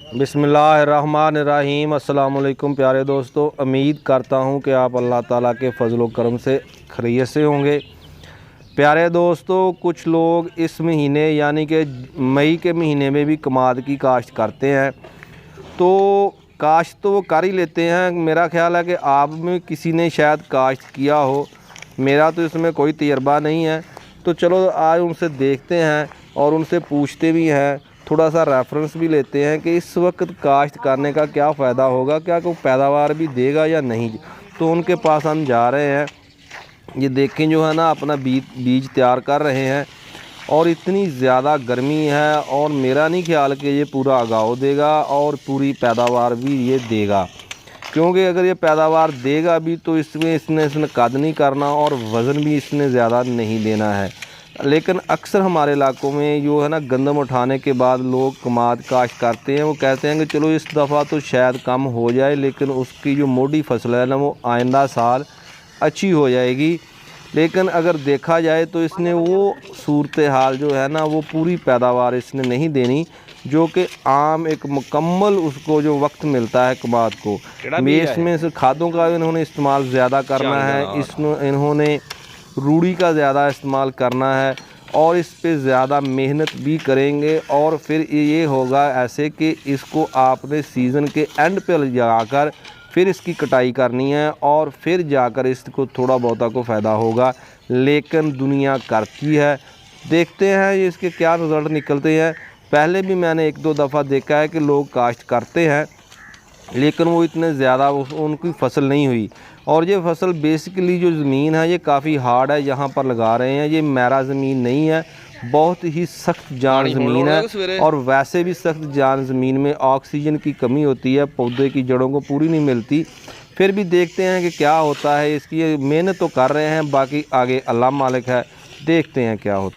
बिस्मिल्लाहिर्रहमानिर्रहीम। अस्सलाम वालेकुम प्यारे दोस्तों, उम्मीद करता हूँ कि आप अल्लाह ताला के फजल व करम से खैरियत से होंगे। प्यारे दोस्तों, कुछ लोग इस महीने यानी कि मई के महीने में भी कमाद की काश्त करते हैं। तो काश्त तो वो कर ही लेते हैं। मेरा ख्याल है कि आप में किसी ने शायद काश्त किया हो, मेरा तो इसमें कोई तजर्बा नहीं है। तो चलो आज उनसे देखते हैं और उनसे पूछते भी हैं, थोड़ा सा रेफरेंस भी लेते हैं कि इस वक्त काश्त करने का क्या फ़ायदा होगा, क्या कोई पैदावार भी देगा या नहीं। तो उनके पास हम जा रहे हैं। ये देखें जो है ना, अपना बीज तैयार कर रहे हैं और इतनी ज़्यादा गर्मी है और मेरा नहीं ख्याल कि ये पूरा उगाव देगा और पूरी पैदावार भी ये देगा। क्योंकि अगर ये पैदावार देगा भी तो इसने कद नहीं करना और वज़न भी इसने ज़्यादा नहीं देना है। लेकिन अक्सर हमारे इलाकों में जो है ना, गंदम उठाने के बाद लोग कमाद काश्त करते हैं। वो कहते हैं कि चलो इस दफ़ा तो शायद कम हो जाए, लेकिन उसकी जो मोटी फसल है ना, वो आइंदा साल अच्छी हो जाएगी। लेकिन अगर देखा जाए तो इसने वो सूरत हाल जो है ना, वो पूरी पैदावार इसने नहीं देनी जो कि आम एक मुकम्मल उसको जो वक्त मिलता है कमाद को। इसमें से खादों का इन्होंने इस्तेमाल ज़्यादा करना है, इन्होंने रूढ़ी का ज़्यादा इस्तेमाल करना है और इस पे ज़्यादा मेहनत भी करेंगे। और फिर ये होगा ऐसे कि इसको आपने सीज़न के एंड पे जाकर फिर इसकी कटाई करनी है और फिर जाकर इसको थोड़ा बहुता को फ़ायदा होगा। लेकिन दुनिया करती है, देखते हैं ये इसके क्या रिज़ल्ट निकलते हैं। पहले भी मैंने एक दो दफ़ा देखा है कि लोग काश्त करते हैं लेकिन वो इतने ज़्यादा उनकी फसल नहीं हुई। और ये फसल बेसिकली जो ज़मीन है ये काफ़ी हार्ड है, यहाँ पर लगा रहे हैं। ये मैरा ज़मीन नहीं है, बहुत ही सख्त जान ज़मीन है और वैसे भी सख्त जान ज़मीन में ऑक्सीजन की कमी होती है, पौधे की जड़ों को पूरी नहीं मिलती। फिर भी देखते हैं कि क्या होता है। इसकी मेहनत तो कर रहे हैं, बाकी आगे अल्लाह मालिक है, देखते हैं क्या होता है।